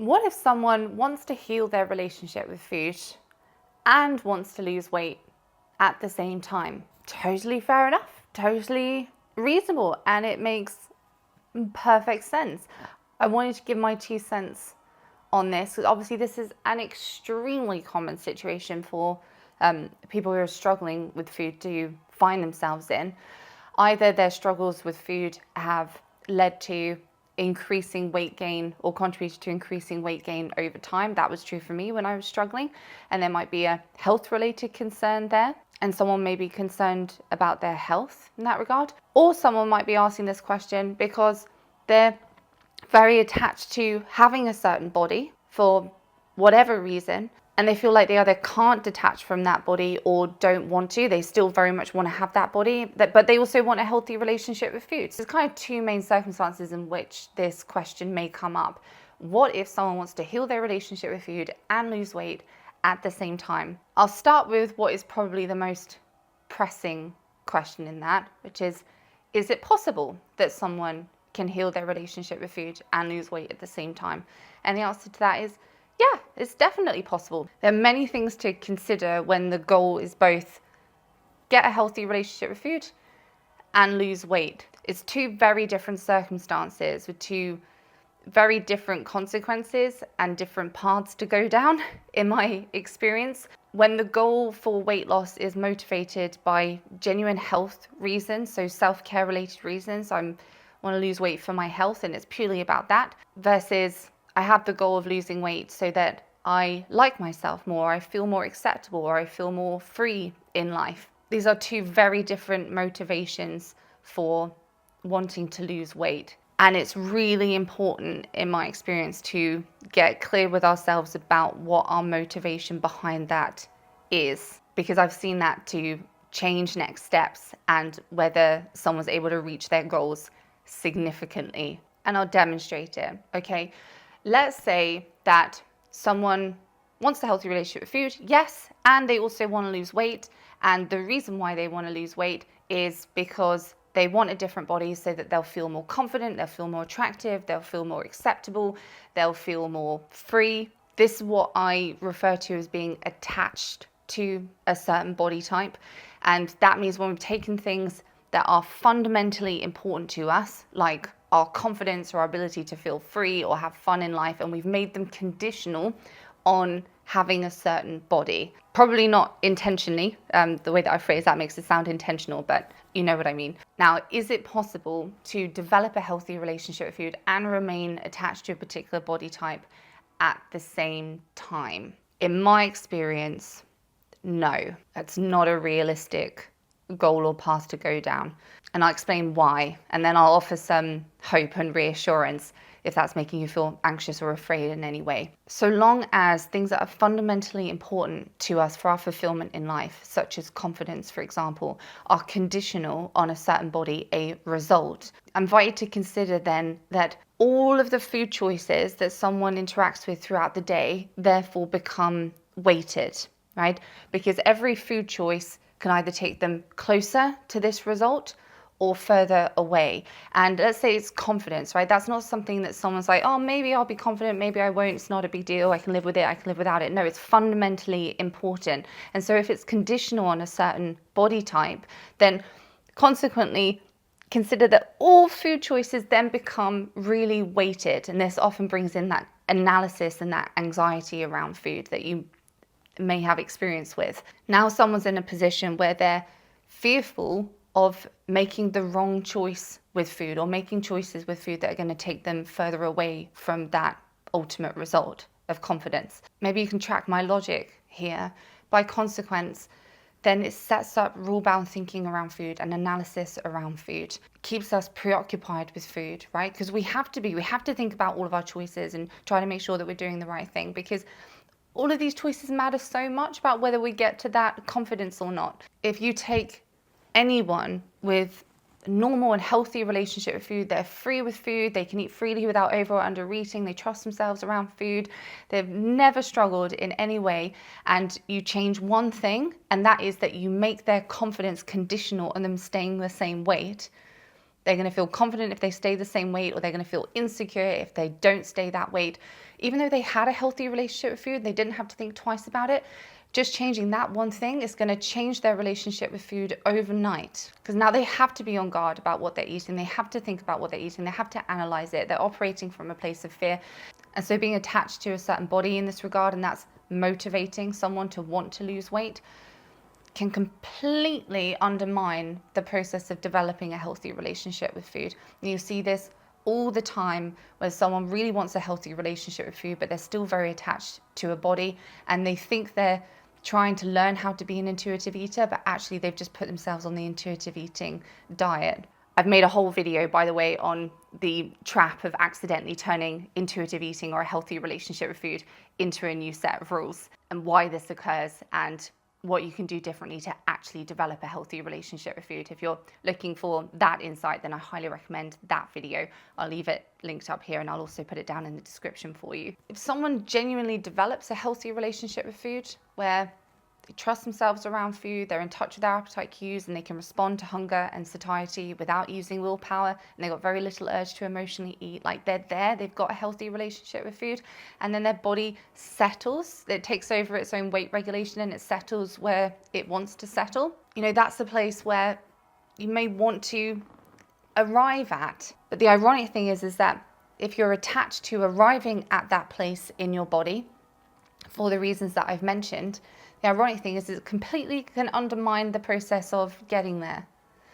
What if someone wants to heal their relationship with food and wants to lose weight at the same time? Totally fair enough, totally reasonable, and it makes perfect sense. I wanted to give my 2 cents on this, because obviously this is an extremely common situation for people who are struggling with food to find themselves in. Either their struggles with food have led to increasing weight gain or contributed to increasing weight gain over time. That was true for me when I was struggling, and there might be a health related concern there, and someone may be concerned about their health in that regard. Or someone might be asking this question because they're very attached to having a certain body for whatever reason, and they feel like they either can't detach from that body or don't want to. They still very much want to have that body, but they also want a healthy relationship with food. So there's kind of two main circumstances in which this question may come up. What if someone wants to heal their relationship with food and lose weight at the same time? I'll start with what is probably the most pressing question in that, which is it possible that someone can heal their relationship with food and lose weight at the same time? And the answer to that is, yeah, it's definitely possible. There are many things to consider when the goal is both get a healthy relationship with food and lose weight. It's two very different circumstances with two very different consequences and different paths to go down, in my experience. When the goal for weight loss is motivated by genuine health reasons, so self-care related reasons, I want to lose weight for my health and it's purely about that, versus I have the goal of losing weight so that I like myself more, I feel more acceptable, or I feel more free in life. These are two very different motivations for wanting to lose weight. And it's really important, in my experience, to get clear with ourselves about what our motivation behind that is, because I've seen that to change next steps and whether someone's able to reach their goals significantly. And I'll demonstrate it, okay? Let's say that someone wants a healthy relationship with food, yes, and they also want to lose weight. And the reason why they want to lose weight is because they want a different body so that they'll feel more confident, they'll feel more attractive, they'll feel more acceptable, they'll feel more free. This is what I refer to as being attached to a certain body type. And that means when we've taken things that are fundamentally important to us, like our confidence or our ability to feel free or have fun in life, and we've made them conditional on having a certain body. Probably not intentionally. The way that I phrase that makes it sound intentional, but you know what I mean. Now, is it possible to develop a healthy relationship with food and remain attached to a particular body type at the same time? In my experience, no. That's not a realistic goal or path to go down. And I'll explain why, and then I'll offer some hope and reassurance if that's making you feel anxious or afraid in any way. So long as things that are fundamentally important to us for our fulfillment in life, such as confidence, for example, are conditional on a certain body, a result, I invite you to consider then that all of the food choices that someone interacts with throughout the day therefore become weighted, right? Because every food choice can either take them closer to this result or further away. And let's say it's confidence, right? That's not something that someone's like, oh, maybe I'll be confident, maybe I won't, it's not a big deal, I can live with it, I can live without it. No, it's fundamentally important. And so if it's conditional on a certain body type, then consequently, consider that all food choices then become really weighted. And this often brings in that analysis and that anxiety around food that you may have experience with. Now someone's in a position where they're fearful of making the wrong choice with food, or making choices with food that are going to take them further away from that ultimate result of confidence. Maybe you can track my logic here. By consequence, then it sets up rule-bound thinking around food and analysis around food. It keeps us preoccupied with food, right? Because we have to think about all of our choices and try to make sure that we're doing the right thing, because all of these choices matter so much about whether we get to that confidence or not. If you take anyone with a normal and healthy relationship with food, they're free with food, they can eat freely without over or under eating, they trust themselves around food, they've never struggled in any way, and you change one thing, and that is that you make their confidence conditional on them staying the same weight, They're going to feel confident if they stay the same weight, or they're going to feel insecure if they don't stay that weight. Even though they had a healthy relationship with food, they didn't have to think twice about it. Just changing that one thing is going to change their relationship with food overnight, because now they have to be on guard about what they're eating. They have to think about what they're eating. They have to analyze it. They're operating from a place of fear. And so being attached to a certain body in this regard, and that's motivating someone to want to lose weight, can completely undermine the process of developing a healthy relationship with food. And you see this all the time where someone really wants a healthy relationship with food, but they're still very attached to a body, and they think they're trying to learn how to be an intuitive eater, but actually they've just put themselves on the intuitive eating diet. I've made a whole video, by the way, on the trap of accidentally turning intuitive eating or a healthy relationship with food into a new set of rules, and why this occurs, and what you can do differently to actually develop a healthy relationship with food. If you're looking for that insight, then I highly recommend that video. I'll leave it linked up here, and I'll also put it down in the description for you. If someone genuinely develops a healthy relationship with food, where they trust themselves around food, they're in touch with their appetite cues, and they can respond to hunger and satiety without using willpower, and they've got very little urge to emotionally eat, like they're there, they've got a healthy relationship with food, and then their body settles, it takes over its own weight regulation, and it settles where it wants to settle. You know, that's the place where you may want to arrive at. But the ironic thing is that if you're attached to arriving at that place in your body, for the reasons that I've mentioned, the ironic thing is it completely can undermine the process of getting there.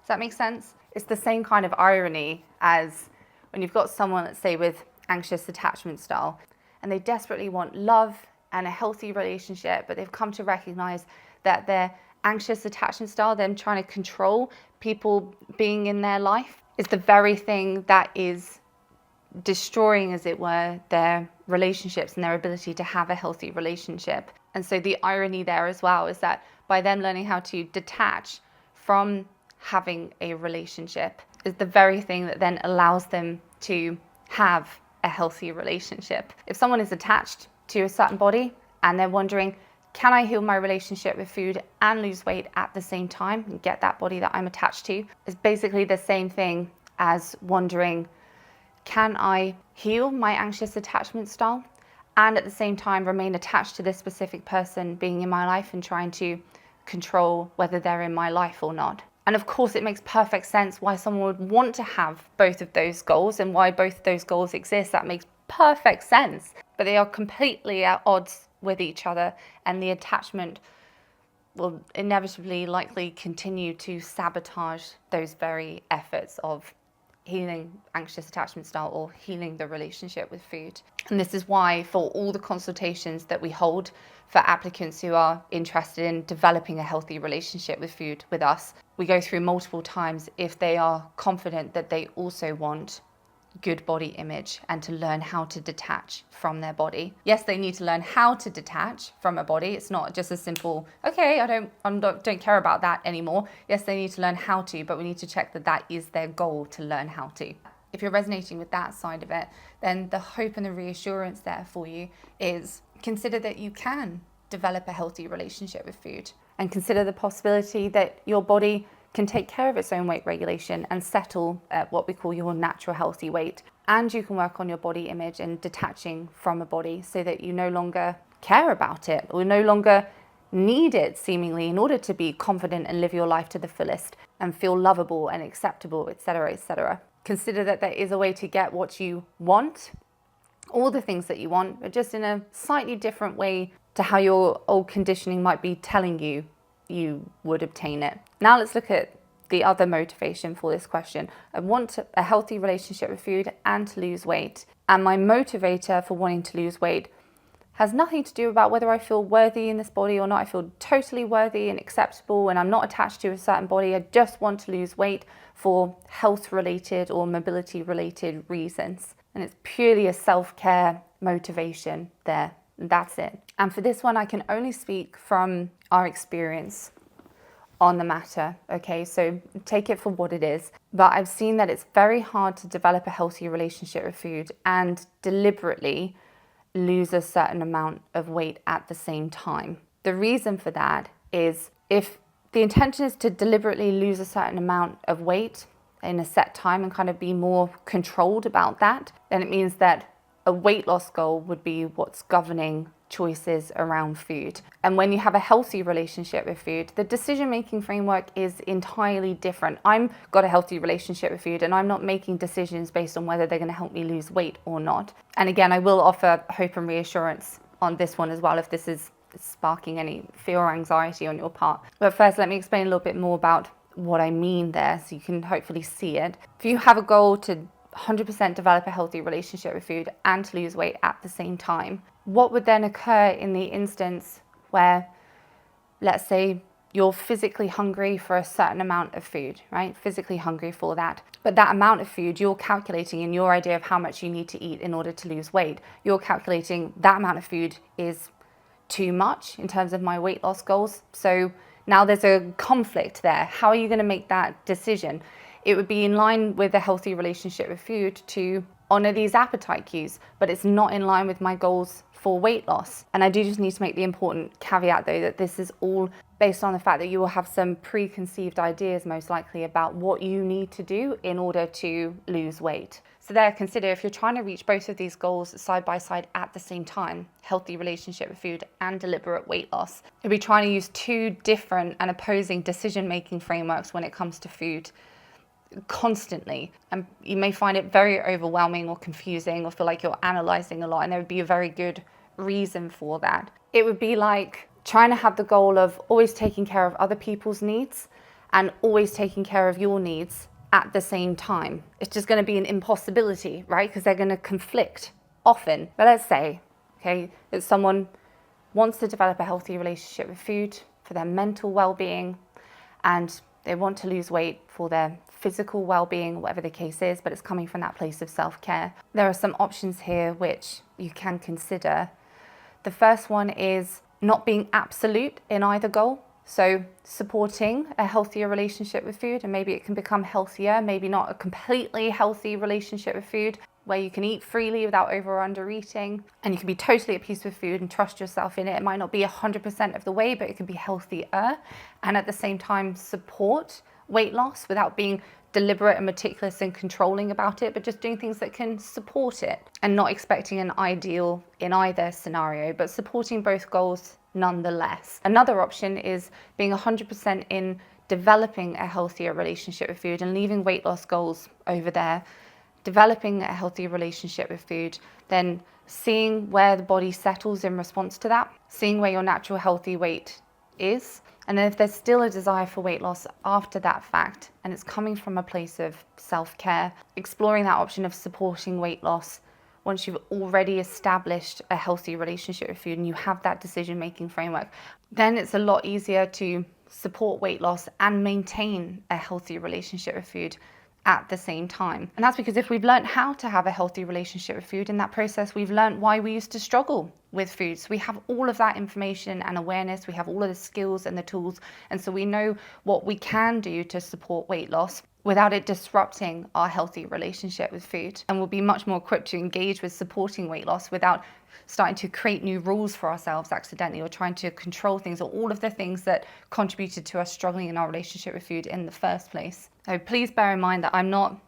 Does that make sense? It's the same kind of irony as when you've got someone, let's say, with anxious attachment style, and they desperately want love and a healthy relationship, but they've come to recognize that their anxious attachment style, them trying to control people being in their life, is the very thing that is destroying, as it were, their relationships and their ability to have a healthy relationship. And so the irony there as well is that by them learning how to detach from having a relationship is the very thing that then allows them to have a healthy relationship. If someone is attached to a certain body and they're wondering, can I heal my relationship with food and lose weight at the same time and get that body that I'm attached to, is basically the same thing as wondering, can I heal my anxious attachment style and at the same time remain attached to this specific person being in my life and trying to control whether they're in my life or not? And of course, it makes perfect sense why someone would want to have both of those goals and why both of those goals exist. That makes perfect sense. But they are completely at odds with each other, and the attachment will inevitably likely continue to sabotage those very efforts of healing anxious attachment style or healing the relationship with food. And this is why for all the consultations that we hold for applicants who are interested in developing a healthy relationship with food with us, we go through multiple times if they are confident that they also want good body image and to learn how to detach from their body. Yes, they need to learn how to detach from a body. It's not just a simple, okay, I don't care about that anymore. Yes, they need to learn how to, but we need to check that that is their goal, to learn how to. If you're resonating with that side of it, then the hope and the reassurance there for you is consider that you can develop a healthy relationship with food, and consider the possibility that your body can take care of its own weight regulation and settle at what we call your natural healthy weight. And you can work on your body image and detaching from a body so that you no longer care about it or no longer need it seemingly in order to be confident and live your life to the fullest and feel lovable and acceptable, etc., etc. Consider that there is a way to get what you want, all the things that you want, but just in a slightly different way to how your old conditioning might be telling you you would obtain it. Now let's look at the other motivation for this question. I want a healthy relationship with food and to lose weight. And my motivator for wanting to lose weight has nothing to do about whether I feel worthy in this body or not. I feel totally worthy and acceptable, and I'm not attached to a certain body. I just want to lose weight for health-related or mobility-related reasons. And it's purely a self-care motivation there. That's it. And for this one, I can only speak from our experience on the matter, okay? So take it for what it is. But I've seen that it's very hard to develop a healthy relationship with food and deliberately lose a certain amount of weight at the same time. The reason for that is if the intention is to deliberately lose a certain amount of weight in a set time and kind of be more controlled about that, then it means that a weight loss goal would be what's governing choices around food. And when you have a healthy relationship with food, the decision-making framework is entirely different. I've got a healthy relationship with food and I'm not making decisions based on whether they're going to help me lose weight or not. And again, I will offer hope and reassurance on this one as well if this is sparking any fear or anxiety on your part. But first, let me explain a little bit more about what I mean there so you can hopefully see it. If you have a goal to 100% develop a healthy relationship with food and to lose weight at the same time, what would then occur in the instance where, let's say, you're physically hungry for a certain amount of food, right? Physically hungry for that. But that amount of food you're calculating in your idea of how much you need to eat in order to lose weight. You're calculating that amount of food is too much in terms of my weight loss goals. So now there's a conflict there. How are you going to make that decision? It would be in line with a healthy relationship with food to honor these appetite cues, but it's not in line with my goals for weight loss. And I do just need to make the important caveat though, that this is all based on the fact that you will have some preconceived ideas most likely about what you need to do in order to lose weight. So there, consider if you're trying to reach both of these goals side by side at the same time, healthy relationship with food and deliberate weight loss, you'll be trying to use two different and opposing decision-making frameworks when it comes to food constantly, and you may find it very overwhelming or confusing or feel like you're analyzing a lot, and there would be a very good reason for that. It would be like trying to have the goal of always taking care of other people's needs and always taking care of your needs at the same time. It's just going to be an impossibility, right? Because they're going to conflict often. But let's say, okay, that someone wants to develop a healthy relationship with food for their mental well-being, and they want to lose weight for their physical well-being, whatever the case is, but it's coming from that place of self-care. There are some options here which you can consider. The first one is not being absolute in either goal. So supporting a healthier relationship with food, and maybe it can become healthier, maybe not a completely healthy relationship with food where you can eat freely without over or under eating, and you can be totally at peace with food and trust yourself in it. It might not be 100% of the way, but it can be healthier, and at the same time support weight loss without being deliberate and meticulous and controlling about it, but just doing things that can support it and not expecting an ideal in either scenario, but supporting both goals nonetheless. Another option is being 100% in developing a healthier relationship with food and leaving weight loss goals over there, developing a healthy relationship with food, then seeing where the body settles in response to that, seeing where your natural healthy weight is. And then if there's still a desire for weight loss after that fact, and it's coming from a place of self-care, exploring that option of supporting weight loss once you've already established a healthy relationship with food and you have that decision-making framework, then it's a lot easier to support weight loss and maintain a healthy relationship with food at the same time. And that's because if we've learned how to have a healthy relationship with food, in that process we've learned why we used to struggle with food. So we have all of that information and awareness, we have all of the skills and the tools, and so we know what we can do to support weight loss without it disrupting our healthy relationship with food. And we'll be much more equipped to engage with supporting weight loss without starting to create new rules for ourselves accidentally, or trying to control things, or all of the things that contributed to us struggling in our relationship with food in the first place. So please bear in mind that I'm not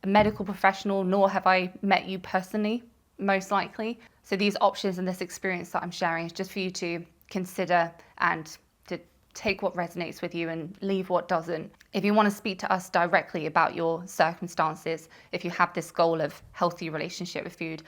a medical professional, nor have I met you personally, most likely. So these options and this experience that I'm sharing is just for you to consider and to take what resonates with you and leave what doesn't. If you want to speak to us directly about your circumstances, if you have this goal of healthy relationship with food,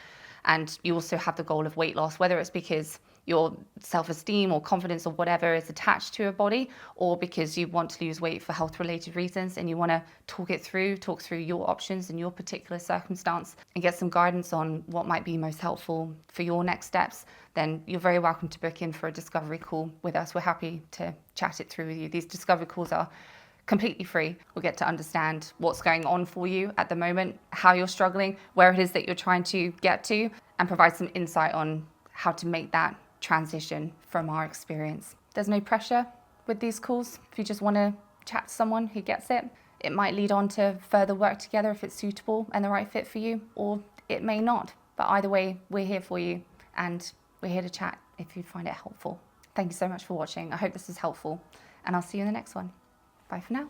and you also have the goal of weight loss, whether it's because your self-esteem or confidence or whatever is attached to a body, or because you want to lose weight for health-related reasons and you want to talk through your options in your particular circumstance and get some guidance on what might be most helpful for your next steps, then you're very welcome to book in for a discovery call with us. We're happy to chat it through with you. These discovery calls are completely free. We'll get to understand what's going on for you at the moment, how you're struggling, where it is that you're trying to get to, and provide some insight on how to make that transition from our experience. There's no pressure with these calls. If you just want to chat to someone who gets it, it might lead on to further work together if it's suitable and the right fit for you, or it may not. But either way, we're here for you and we're here to chat if you find it helpful. Thank you so much for watching. I hope this is helpful, and I'll see you in the next one. Bye for now.